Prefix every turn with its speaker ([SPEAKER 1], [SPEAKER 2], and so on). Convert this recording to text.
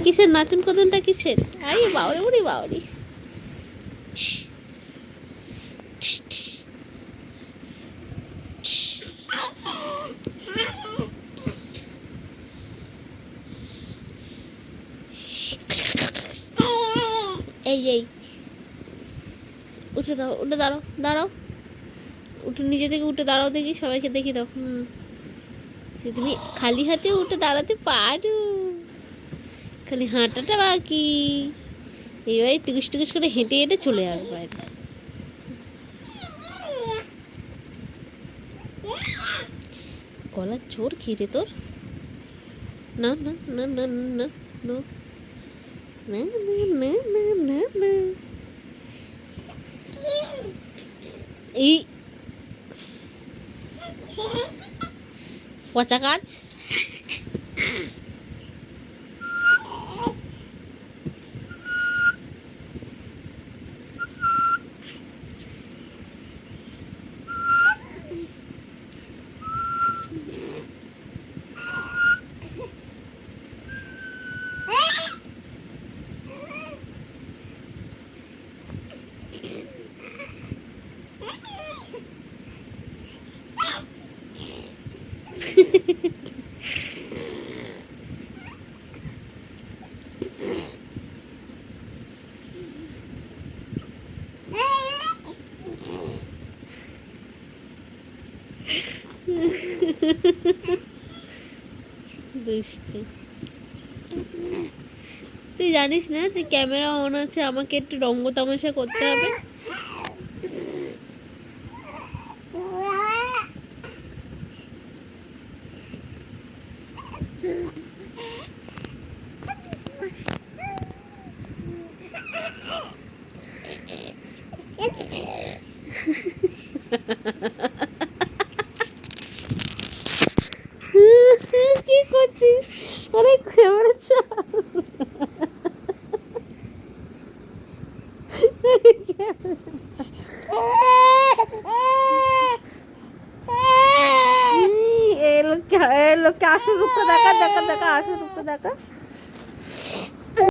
[SPEAKER 1] কিসের নাচন কদনটা কিসের? আই বাউরে উড়ি বাউরি। এই এই উঠে দাও, উঠে দাঁড়াও, দাঁড়াও, উঠে নিজে থেকে উঠে দাঁড়াও দেখি, সবাইকে দেখি দাও। সে তুমি খালি হাতে উঠে দাঁড়াতে পারো, খালি হাঁটাটা বাকি। এবারে টুকুস টুকুস করে হেঁটে হেঁটে চলে যাবে বাইরে। গলার জোর ঘিরে তোর। না না না না না না না না না না না। এই পচা কাজ। তুই জানিস না যে ক্যামেরা অন আছে, আমাকে একটু রঙ্গ তামাশা করতে হবে। কি করছিস? আরে ক্যামেরা এলো, এলো, আসল রূপটা দেখা, দেখা দেখা আসল রূপটা দেখা।